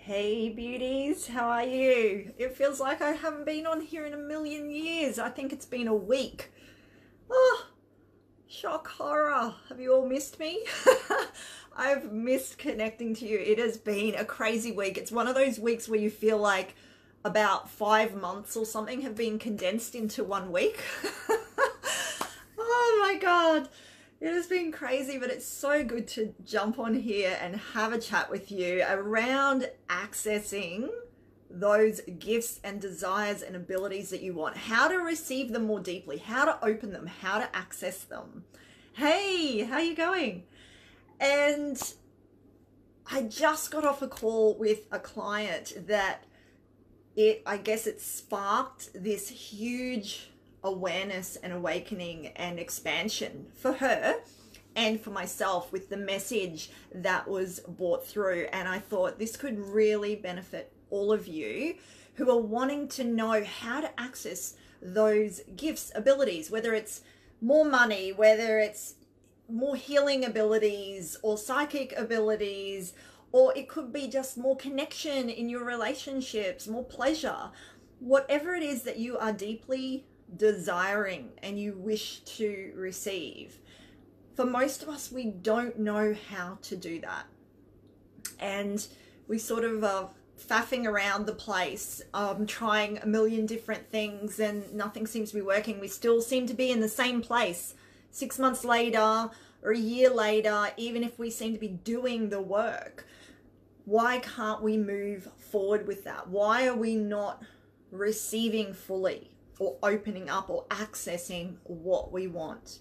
Hey beauties, how are you? It feels like I haven't been on here in a million years. I think it's been a week. Oh, shock horror. Have you all missed me? I've missed connecting to you. It has been a crazy week. It's one of those weeks where you feel like about 5 months or something have been condensed into 1 week. Oh my God. It has been crazy, but it's so good to jump on here and have a chat with you around accessing those gifts and desires and abilities that you want, how to receive them more deeply, how to open them, how to access them. Hey, how you going? And I just got off a call with a client that I guess it sparked this huge awareness and awakening and expansion for her and for myself with the message that was brought through. And I thought this could really benefit all of you who are wanting to know how to access those gifts, abilities, whether it's more money, whether it's more healing abilities or psychic abilities, or it could be just more connection in your relationships, more pleasure, whatever it is that you are deeply desiring and you wish to receive. For most of us, we don't know how to do that, and we sort of are faffing around the place, trying a million different things, and nothing seems to be working. We still seem to be in the same place 6 months later or a year later, even if we seem to be doing the work. Why can't we move forward with that? Why are we not receiving fully or opening up or accessing what we want?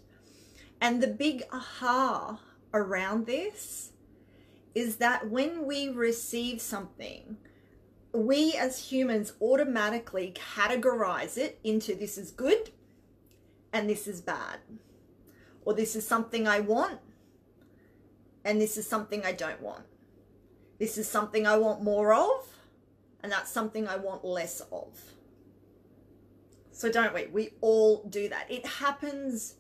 And the big aha around this is that when we receive something, we as humans automatically categorize it into this is good and this is bad, or this is something I want and this is something I don't want. This is something I want more of, and that's something I want less of. So don't we? We all do that. It happens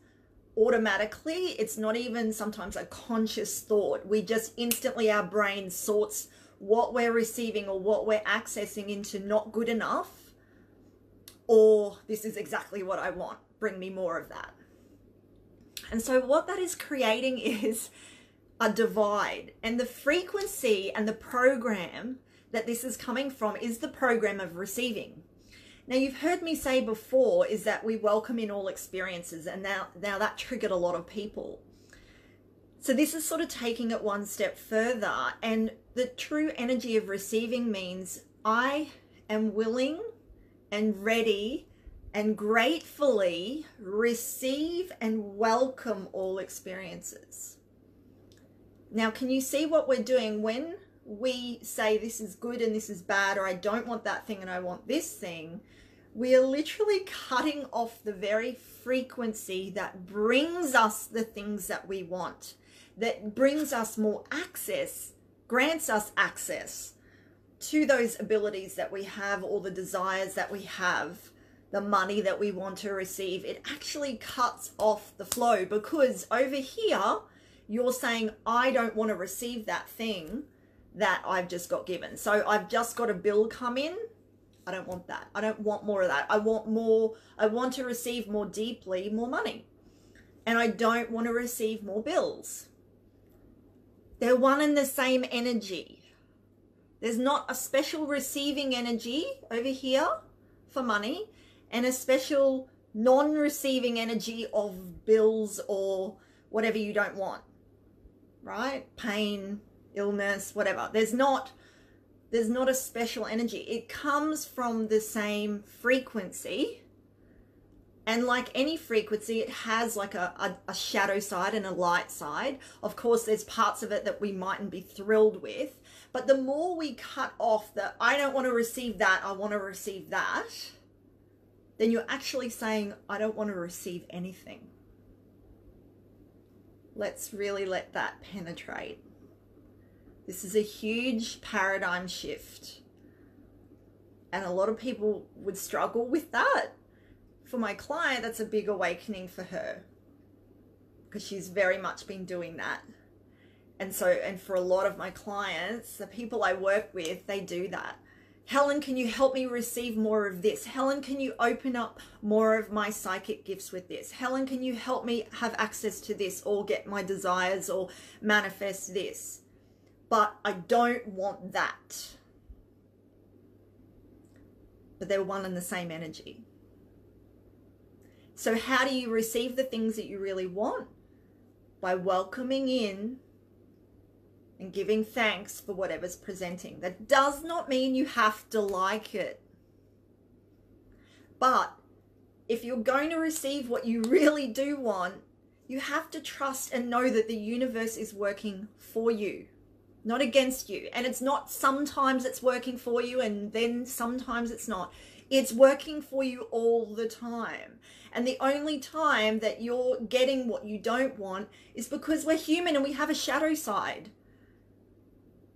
automatically. It's not even sometimes a conscious thought. We just instantly, our brain sorts what we're receiving or what we're accessing into not good enough, or this is exactly what I want. Bring me more of that. And so what that is creating is a divide, and the frequency and the program that this is coming from is the program of receiving. Now, you've heard me say before is that we welcome in all experiences, and now that triggered a lot of people. So this is sort of taking it one step further, and the true energy of receiving means I am willing and ready and gratefully receive and welcome all experiences. Now, can you see what we're doing when we say this is good and this is bad, or I don't want that thing and I want this thing? We are literally cutting off the very frequency that brings us the things that we want, that brings us more access, grants us access to those abilities that we have, or the desires that we have, the money that we want to receive. It actually cuts off the flow, because over here, you're saying, I don't want to receive that thing that I've just got given. So I've just got a bill come in. I don't want that. I don't want more of that. I want more. I want to receive more deeply, more money. And I don't want to receive more bills. They're one and the same energy. There's not a special receiving energy over here for money and a special non-receiving energy of bills or whatever you don't want, right? Pain, illness, whatever. There's not a special energy. It comes from the same frequency, and like any frequency, it has like a shadow side and a light side. Of course, there's parts of it that we mightn't be thrilled with, but the more we cut off the I don't want to receive that, I want to receive that, then you're actually saying I don't want to receive anything. Let's really let that penetrate. This is a huge paradigm shift, and a lot of people would struggle with that. For my client, that's a big awakening for her, because she's very much been doing that. And so, and for a lot of my clients, the people I work with, they do that. Helen, can you help me receive more of this? Helen, can you open up more of my psychic gifts with this? Helen, can you help me have access to this or get my desires or manifest this? But I don't want that. But they're one and the same energy. So how do you receive the things that you really want? By welcoming in and giving thanks for whatever's presenting. That does not mean you have to like it. But if you're going to receive what you really do want, you have to trust and know that the universe is working for you, not against you. And it's not sometimes it's working for you and then sometimes it's not. It's working for you all the time. And the only time that you're getting what you don't want is because we're human and we have a shadow side.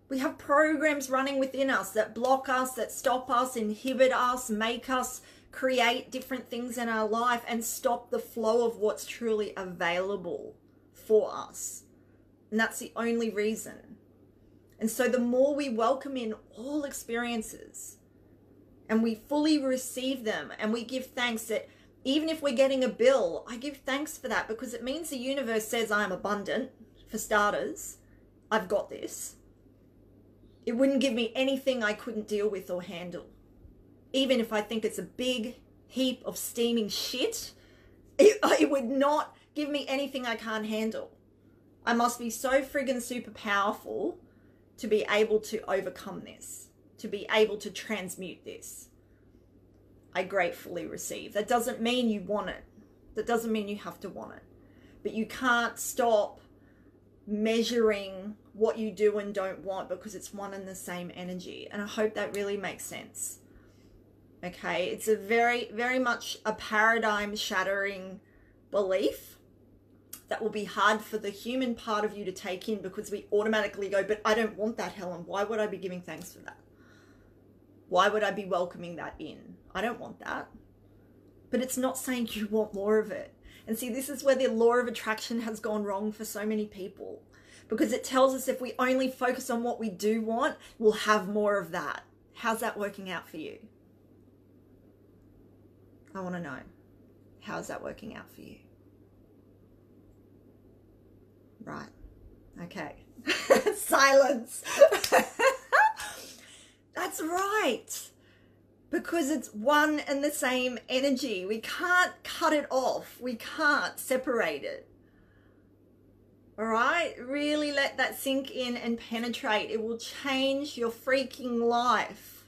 We have programs running within us that block us, that stop us, inhibit us, make us create different things in our life and stop the flow of what's truly available for us. And that's the only reason. And so the more we welcome in all experiences and we fully receive them and we give thanks that even if we're getting a bill, I give thanks for that because it means the universe says I am abundant, for starters. I've got this. It wouldn't give me anything I couldn't deal with or handle. Even if I think it's a big heap of steaming shit, it would not give me anything I can't handle. I must be so friggin' super powerful to be able to overcome this, to be able to transmute this. I gratefully receive. That doesn't mean you want it. That doesn't mean you have to want it. But you can't stop measuring what you do and don't want because it's one and the same energy. And I hope that really makes sense. Okay, it's a very, very much a paradigm shattering belief that will be hard for the human part of you to take in because we automatically go, but I don't want that, Helen. Why would I be giving thanks for that? Why would I be welcoming that in? I don't want that. But it's not saying you want more of it. And see, this is where the law of attraction has gone wrong for so many people. Because it tells us if we only focus on what we do want, we'll have more of that. How's that working out for you? I want to know. How's that working out for you? Right. Okay. Silence. That's right. Because it's one and the same energy. We can't cut it off. We can't separate it. All right? Really let that sink in and penetrate. It will change your freaking life.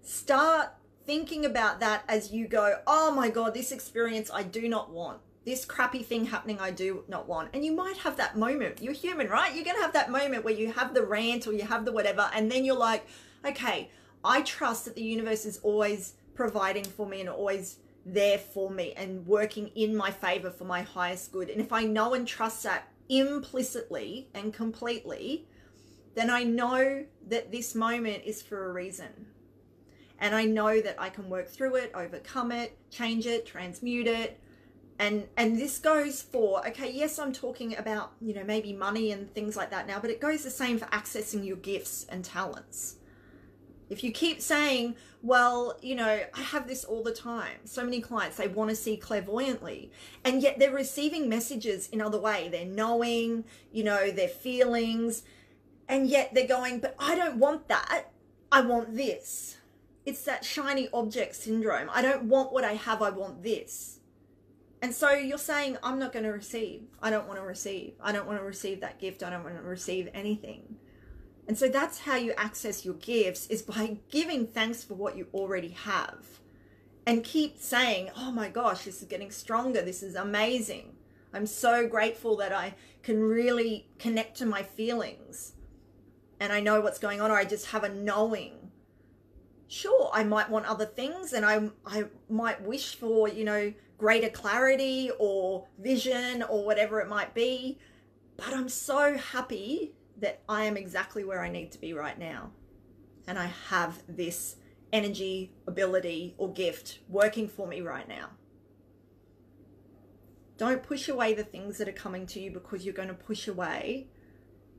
Start thinking about that as you go, oh my God, this experience I do not want. This crappy thing happening I do not want. And you might have that moment. You're human, right? You're going to have that moment where you have the rant or you have the whatever. And then you're like, okay, I trust that the universe is always providing for me and always there for me and working in my favor for my highest good. And if I know and trust that implicitly and completely, then I know that this moment is for a reason. And I know that I can work through it, overcome it, change it, transmute it. And this goes for, okay, yes, I'm talking about, you know, maybe money and things like that now, but it goes the same for accessing your gifts and talents. If you keep saying, well, you know, I have this all the time. So many clients, they want to see clairvoyantly, and yet they're receiving messages in other way. They're knowing, you know, their feelings, and yet they're going, but I don't want that. I want this. It's that shiny object syndrome. I don't want what I have. I want this. And so you're saying, I'm not going to receive. I don't want to receive. I don't want to receive that gift. I don't want to receive anything. And so that's how you access your gifts, is by giving thanks for what you already have. And keep saying, oh my gosh, this is getting stronger. This is amazing. I'm so grateful that I can really connect to my feelings. And I know what's going on, or I just have a knowing. Sure, I might want other things, and I might wish for, you know, greater clarity or vision or whatever it might be. But I'm so happy that I am exactly where I need to be right now. And I have this energy, ability, or gift working for me right now. Don't push away the things that are coming to you, because you're going to push away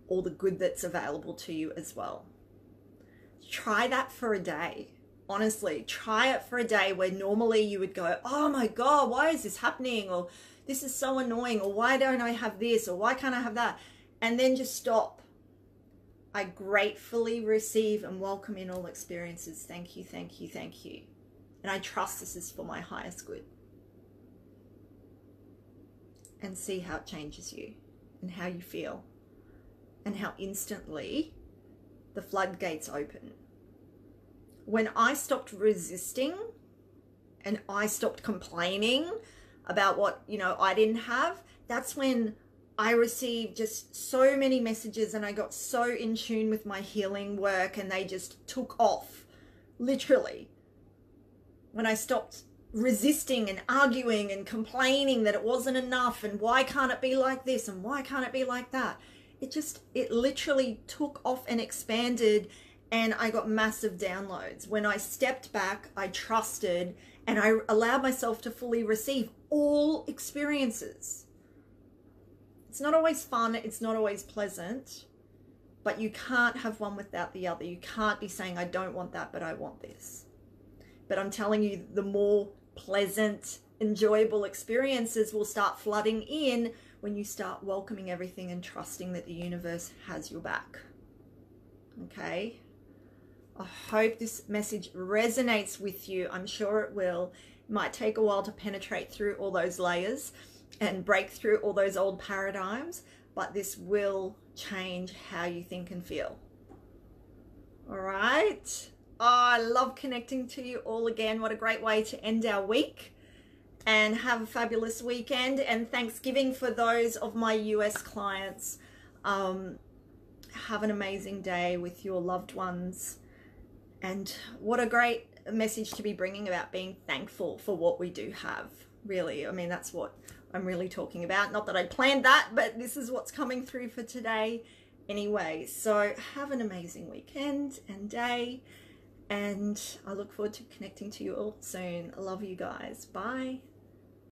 all the good that's available to you as well. Try that for a day. Honestly, try it for a day where normally you would go, oh my God, why is this happening? Or this is so annoying. Or why don't I have this? Or why can't I have that? And then just stop. I gratefully receive and welcome in all experiences. Thank you, thank you, thank you. And I trust this is for my highest good. And see how it changes you and how you feel and how instantly the floodgates open. When I stopped resisting and I stopped complaining about what, I didn't have, that's when I received just so many messages, and I got so in tune with my healing work, and they just took off, literally. When I stopped resisting and arguing and complaining that it wasn't enough, and why can't it be like this, and why can't it be like that? It literally took off and expanded, and I got massive downloads. When I stepped back, I trusted, and I allowed myself to fully receive all experiences. It's not always fun, it's not always pleasant, but you can't have one without the other. You can't be saying, I don't want that, but I want this. But I'm telling you, the more pleasant, enjoyable experiences will start flooding in when you start welcoming everything and trusting that the universe has your back. Okay? I hope this message resonates with you. I'm sure it will. It might take a while to penetrate through all those layers and break through all those old paradigms, but this will change how you think and feel. All right? Oh, I love connecting to you all again. What a great way to end our week. And have a fabulous weekend. And Thanksgiving for those of my US clients. Have an amazing day with your loved ones. And what a great message to be bringing about being thankful for what we do have. Really, I mean, that's what I'm really talking about. Not that I planned that, but this is what's coming through for today anyway. So have an amazing weekend and day. And I look forward to connecting to you all soon. I love you guys. Bye.